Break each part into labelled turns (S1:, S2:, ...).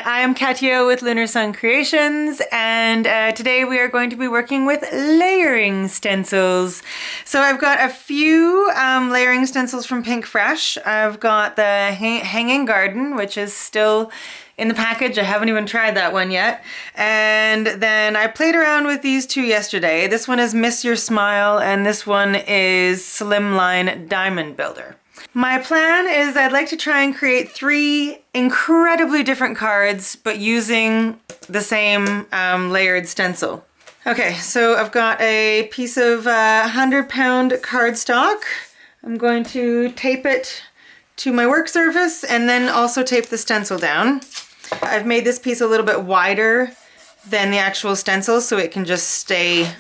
S1: I am Katya with Lunar Sun Creations, and today we are going to be working with layering stencils. So I've got a few layering stencils from Pink Fresh. I've got the Hanging Garden, which is still in the package. I haven't even tried that one yet. And then I played around with these two yesterday. This one is Miss Your Smile, and this one is Slimline Diamond Builder. My plan is I'd like to try and create 3 incredibly different cards, but using the same layered stencil. Okay, so I've got a piece of 100-pound cardstock. I'm going to tape it to my work surface and then also tape the stencil down. I've made this piece a little bit wider than the actual stencil so it can just stay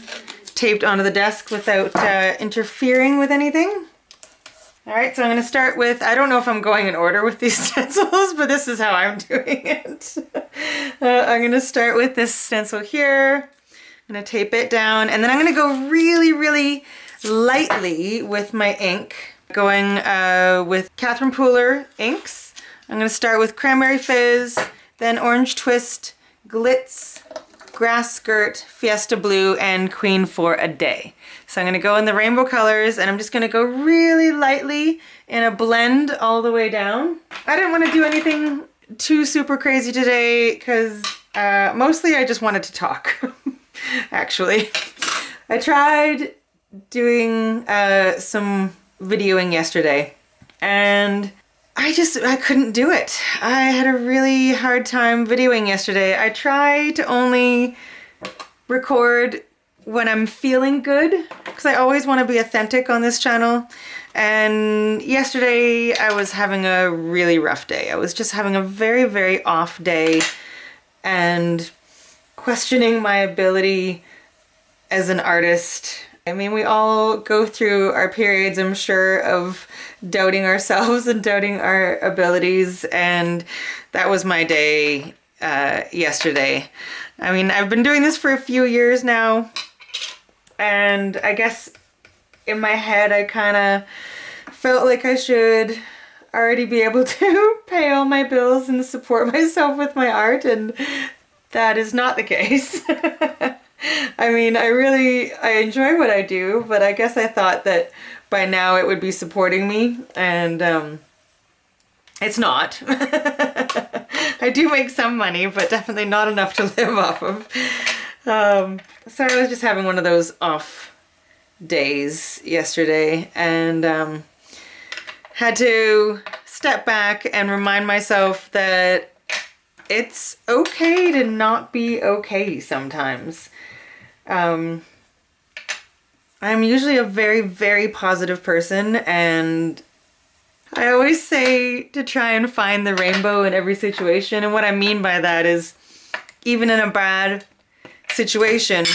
S1: taped onto the desk without interfering with anything. All right, so I'm going to start with, I don't know if I'm going in order with these stencils, but this is how I'm doing it. I'm going to start with this stencil here. I'm going to tape it down, and then I'm going to go really, really lightly with my ink, going with Catherine Pooler inks. I'm going to start with Cranberry Fizz, then Orange Twist, Glitz, Grass Skirt, Fiesta Blue, and Queen for a Day. So I'm going to go in the rainbow colors, and I'm just going to go really lightly in a blend all the way down. I didn't want to do anything too super crazy today because mostly I just wanted to talk, actually. I tried doing some videoing yesterday, and I couldn't do it. I had a really hard time videoing yesterday. I try to only record when I'm feeling good, because I always want to be authentic on this channel. And yesterday I was having a really rough day. I was just having a very, very off day and questioning my ability as an artist. I mean, we all go through our periods, I'm sure, of doubting ourselves and doubting our abilities, and that was my day yesterday. I mean, I've been doing this for a few years now, and I guess in my head I kind of felt like I should already be able to pay all my bills and support myself with my art, and that is not the case. I mean, I enjoy what I do, but I guess I thought that by now it would be supporting me, and it's not. I do make some money, but definitely not enough to live off of. So I was just having one of those off days yesterday, and had to step back and remind myself that it's okay to not be okay sometimes. I'm usually a very, very positive person, and I always say to try and find the rainbow in every situation. And what I mean by that is, even in a bad situation,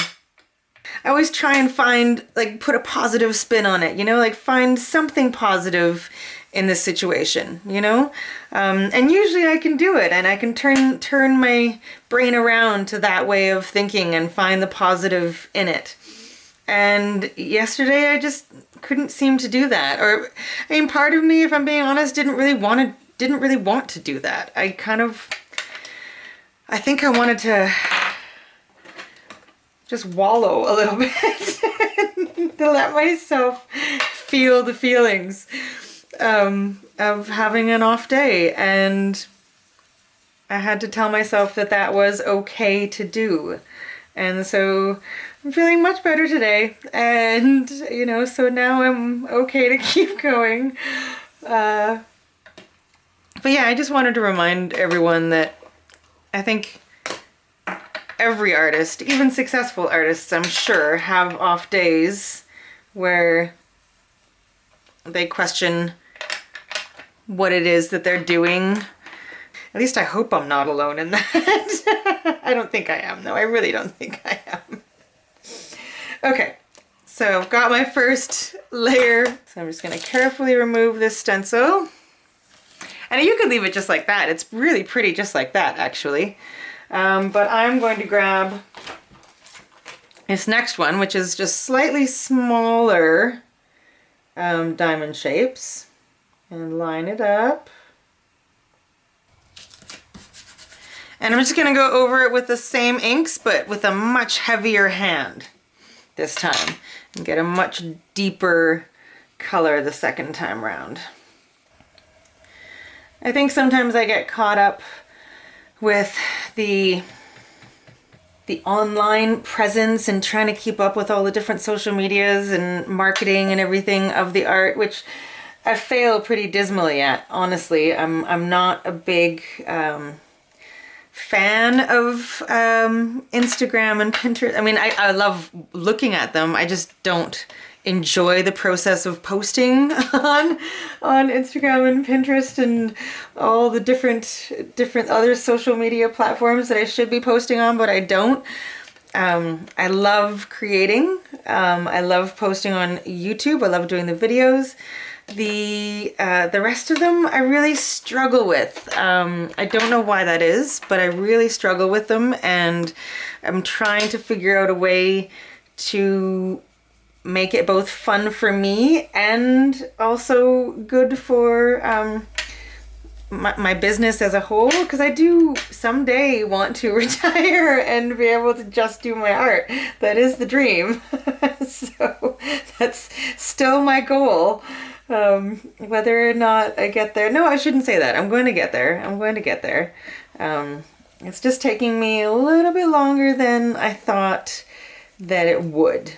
S1: I always try and find, like, put a positive spin on it, you know, like find something positive in this situation, you know? And usually I can do it, and I can turn my brain around to that way of thinking and find the positive in it. And yesterday I just couldn't seem to do that. Or, I mean, part of me, if I'm being honest, didn't really want to do that. I think I wanted to just wallow a little bit to let myself feel the feelings of having an off day, and I had to tell myself that that was okay to do. And so I'm feeling much better today, and you know, so now I'm okay to keep going. But yeah, I just wanted to remind everyone that I think every artist, even successful artists, I'm sure, have off days where they question what it is that they're doing. At least I hope I'm not alone in that. I don't think I am, though. I really don't think I am. Okay, so I've got my first layer. So I'm just going to carefully remove this stencil. And you could leave it just like that. It's really pretty just like that, actually. But I'm going to grab this next one, which is just slightly smaller diamond shapes, and line it up. And I'm just gonna go over it with the same inks, but with a much heavier hand this time, and get a much deeper color the second time round. I think sometimes I get caught up with the online presence and trying to keep up with all the different social medias and marketing and everything of the art, which I fail pretty dismally at, honestly. I'm not a big fan of Instagram and Pinterest. I mean, I love looking at them. I just don't enjoy the process of posting on Instagram and Pinterest and all the different other social media platforms that I should be posting on, but I don't. I love creating. I love posting on YouTube. I love doing the videos. The rest of them I really struggle with. I don't know why that is, but I really struggle with them, and I'm trying to figure out a way to make it both fun for me and also good for my business as a whole, because I do someday want to retire and be able to just do my art. That is the dream. So that's still my goal. Whether or not I get there, no, I shouldn't say that. I'm going to get there. I'm going to get there. It's just taking me a little bit longer than I thought that it would.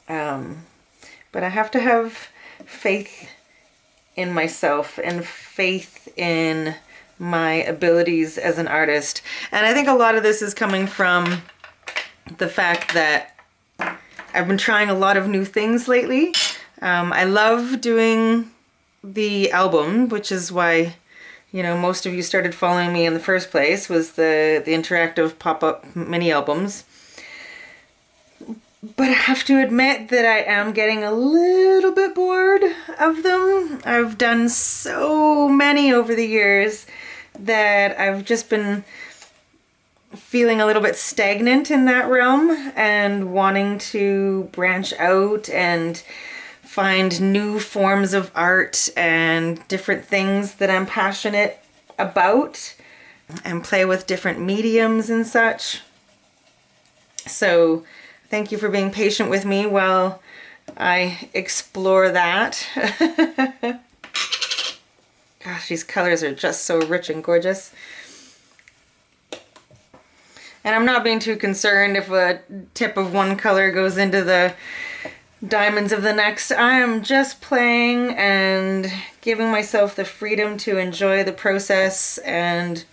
S1: But I have to have faith in myself and faith in my abilities as an artist. And I think a lot of this is coming from the fact that I've been trying a lot of new things lately. I love doing the album, which is why, you know, most of you started following me in the first place, was the interactive pop-up mini albums. But I have to admit that I am getting a little bit bored of them. I've done so many over the years that I've just been feeling a little bit stagnant in that realm and wanting to branch out and find new forms of art and different things that I'm passionate about and play with different mediums and such. So thank you for being patient with me while I explore that. Gosh, these colors are just so rich and gorgeous. And I'm not being too concerned if a tip of one color goes into the diamonds of the next. I am just playing and giving myself the freedom to enjoy the process and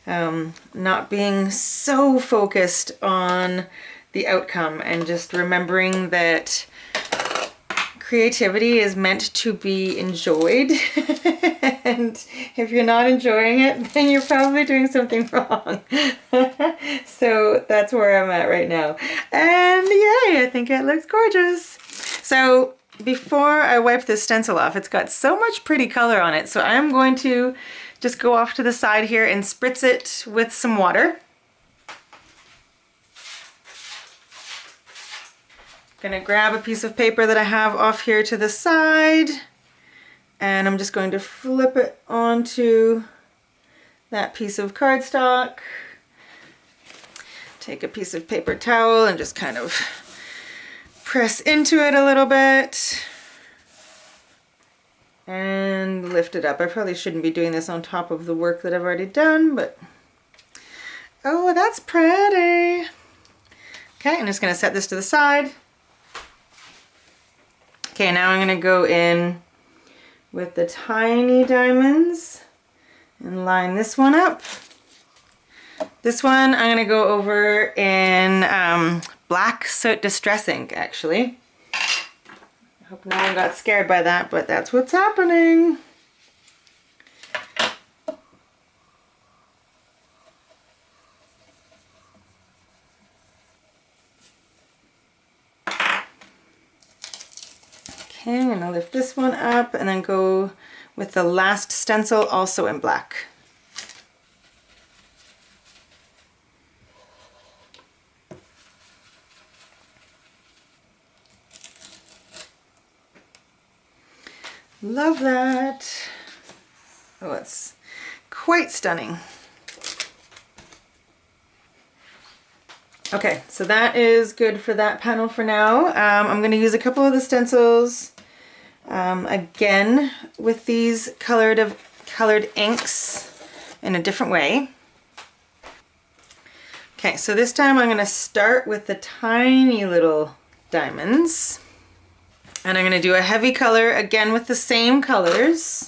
S1: not being so focused on the outcome, and just remembering that creativity is meant to be enjoyed. And if you're not enjoying it, then you're probably doing something wrong. So that's where I'm at right now. And yay, I think it looks gorgeous. So before I wipe this stencil off, it's got so much pretty color on it. So I'm going to just go off to the side here and spritz it with some water. Gonna grab a piece of paper that I have off here to the side, and I'm just going to flip it onto that piece of cardstock. Take a piece of paper towel and just kind of press into it a little bit and lift it up. I probably shouldn't be doing this on top of the work that I've already done, but oh, that's pretty. Okay, I'm just gonna set this to the side. Okay, now I'm going to go in with the tiny diamonds and line this one up. This one I'm going to go over in black soot distress ink, actually. I hope no one got scared by that, but that's what's happening. Okay, I'm going to lift this one up and then go with the last stencil also in black. Love that. Oh, it's quite stunning. Okay, so that is good for that panel for now. I'm going to use a couple of the stencils again with these colored inks in a different way. Okay, so this time I'm going to start with the tiny little diamonds. And I'm going to do a heavy color again with the same colors.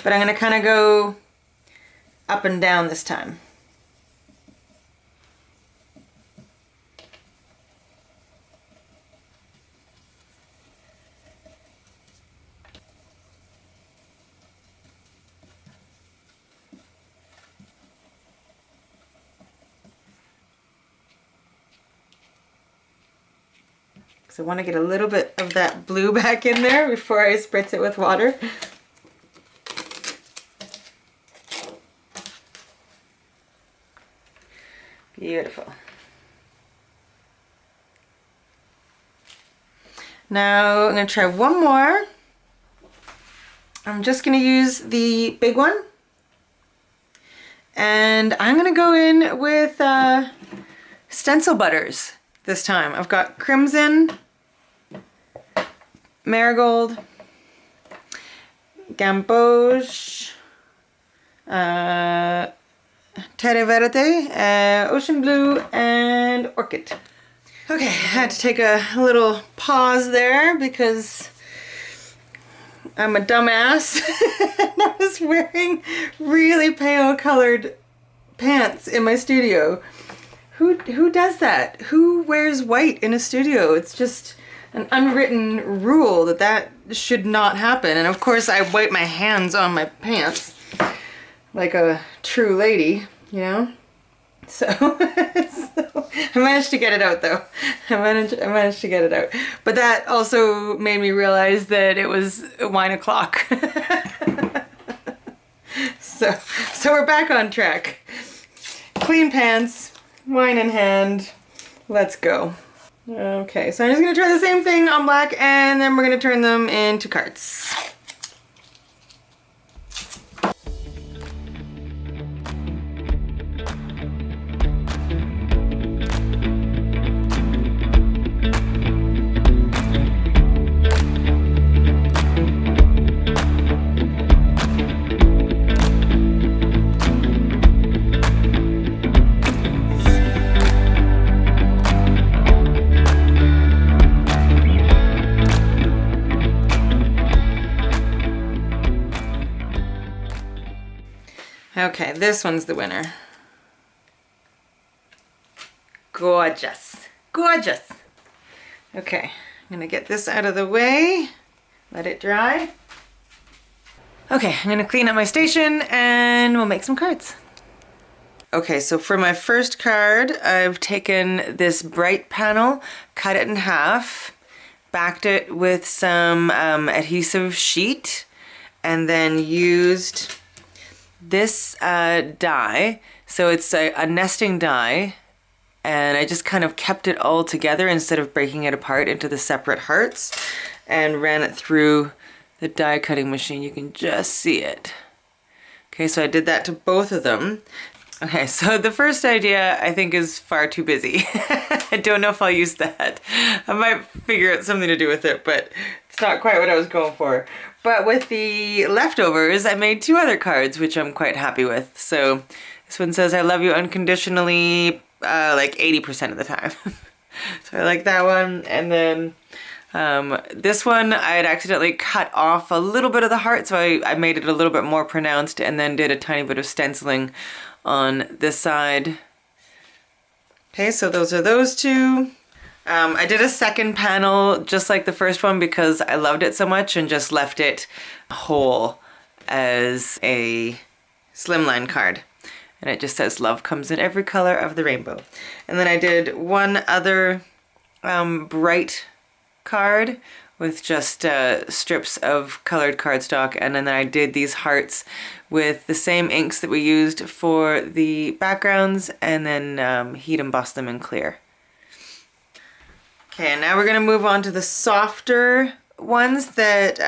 S1: But I'm going to kind of go up and down this time. So I want to get a little bit of that blue back in there before I spritz it with water. Beautiful. Now I'm going to try one more. I'm just going to use the big one. And I'm going to go in with stencil butters this time. I've got crimson, marigold, gamboge, terre verte, ocean blue, and orchid. Okay, I had to take a little pause there because I'm a dumbass. I was wearing really pale colored pants in my studio. Who does that? Who wears white in a studio? It's just an unwritten rule that should not happen. And of course I wipe my hands on my pants like a true lady, you know? So, I managed to get it out though. I managed to get it out. But that also made me realize that it was wine o'clock. So we're back on track. Clean pants, wine in hand, let's go. Okay, so I'm just gonna try the same thing on black and then we're gonna turn them into cards. Okay, this one's the winner. Gorgeous. Gorgeous. Okay, I'm gonna get this out of the way. Let it dry. Okay, I'm gonna clean up my station and we'll make some cards. Okay, so for my first card, I've taken this bright panel, cut it in half, backed it with some adhesive sheet, and then used this die. So it's a nesting die, and I just kind of kept it all together instead of breaking it apart into the separate hearts, and ran it through the die cutting machine. You can just see it. Okay, so I did that to both of them. Okay, so the first idea I think is far too busy. I don't know if I'll use that. I might figure out something to do with it, but it's not quite what I was going for. But with the leftovers, I made two other cards, which I'm quite happy with. So this one says, I love you unconditionally, like 80% of the time. So I like that one. And then this one, I had accidentally cut off a little bit of the heart, so I made it a little bit more pronounced and then did a tiny bit of stenciling on this side. Okay, so those are those two. I did a second panel just like the first one because I loved it so much and just left it whole as a slimline card. And it just says love comes in every color of the rainbow. And then I did one other bright card with just strips of colored cardstock, and then I did these hearts with the same inks that we used for the backgrounds, and then heat embossed them in clear. Okay, and now we're going to move on to the softer ones that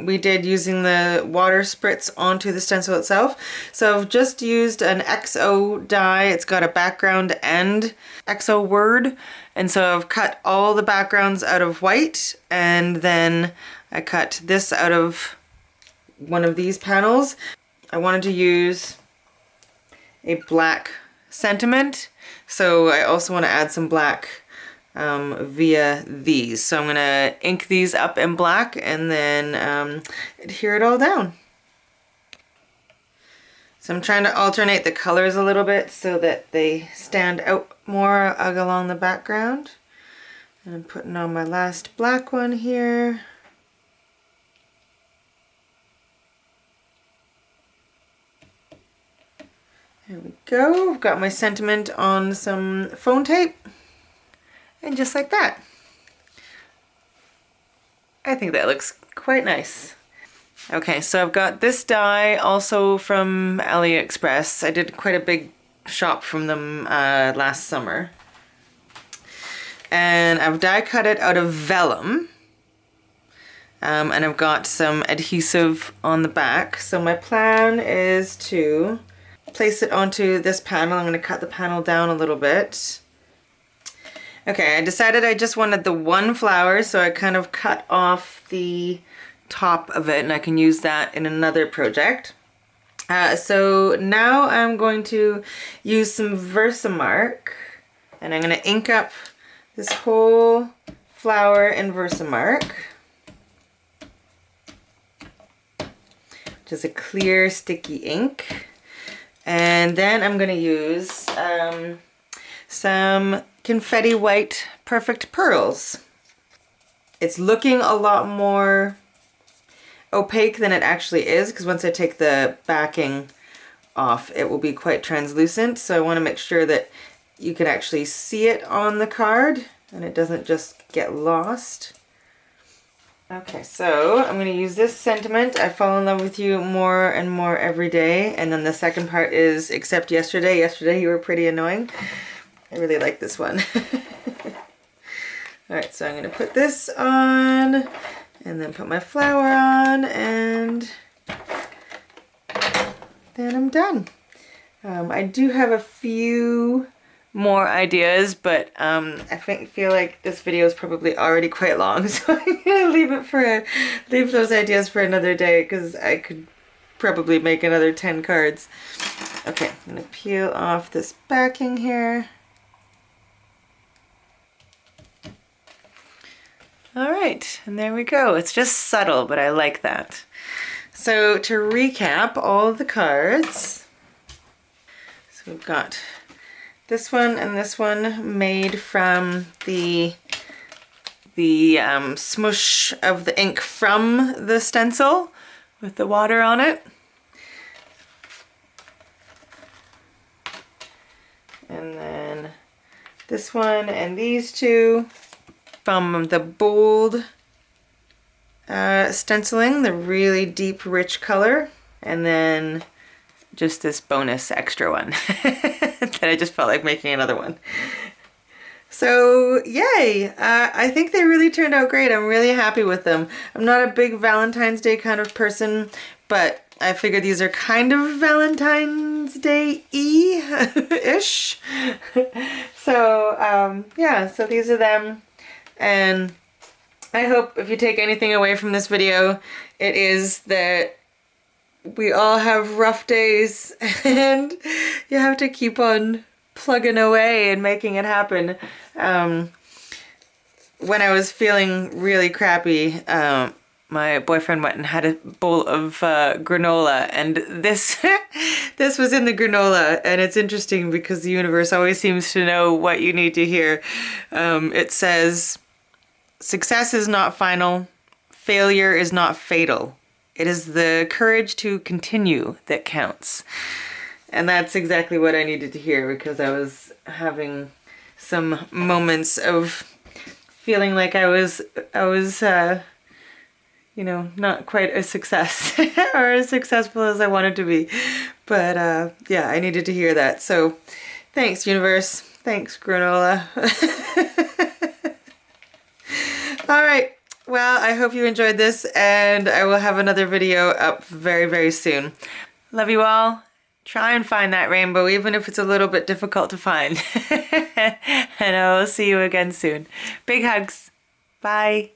S1: we did using the water spritz onto the stencil itself. So I've just used an XO die. It's got a background and XO word. And so I've cut all the backgrounds out of white, and then I cut this out of one of these panels. I wanted to use a black sentiment, so I also want to add some black via these. So I'm gonna ink these up in black and then adhere it all down. So I'm trying to alternate the colors a little bit so that they stand out more along the background. And I'm putting on my last black one here. There we go. I've got my sentiment on some phone tape. And just like that. I think that looks quite nice. Okay, so I've got this die also from AliExpress. I did quite a big shop from them last summer. And I've die cut it out of vellum. And I've got some adhesive on the back. So my plan is to place it onto this panel. I'm going to cut the panel down a little bit. Okay, I decided I just wanted the one flower, so I kind of cut off the top of it, and I can use that in another project. So now I'm going to use some Versamark, and I'm going to ink up this whole flower in Versamark, which is a clear sticky ink. And then I'm going to use some confetti white perfect pearls. It's looking a lot more opaque than it actually is, because once I take the backing off, it will be quite translucent. So I want to make sure that you can actually see it on the card and it doesn't just get lost. Okay, so I'm going to use this sentiment. I fall in love with you more and more every day. And then the second part is except yesterday. Yesterday you were pretty annoying. I really like this one. Alright, so I'm going to put this on and then put my flower on, and then I'm done. I do have a few more ideas, but I feel like this video is probably already quite long, so I'm gonna leave those ideas for another day, because I could probably make another 10 cards. Okay, I'm gonna peel off this backing here. All right, and there we go. It's just subtle, but I like that. So to recap all of the cards, so we've got this one and this one made from the smoosh of the ink from the stencil with the water on it. And then this one and these two from the bold stenciling, the really deep, rich color. And then just this bonus extra one that I just felt like making another one. So yay! I think they really turned out great. I'm really happy with them. I'm not a big Valentine's Day kind of person, but I figure these are kind of Valentine's Day-y-ish. So yeah, so these are them. And I hope if you take anything away from this video, it is that we all have rough days and you have to keep on plugging away and making it happen. When I was feeling really crappy, my boyfriend went and had a bowl of granola, and this this was in the granola. And it's interesting because the universe always seems to know what you need to hear. It says, "Success is not final, failure is not fatal. It is the courage to continue that counts." And that's exactly what I needed to hear, because I was having some moments of feeling like I was you know, not quite a success or as successful as I wanted to be. But yeah, I needed to hear that. So thanks, universe. Thanks, granola. All right. Well, I hope you enjoyed this, and I will have another video up very, very soon. Love you all. Try and find that rainbow, even if it's a little bit difficult to find. And I will see you again soon. Big hugs. Bye.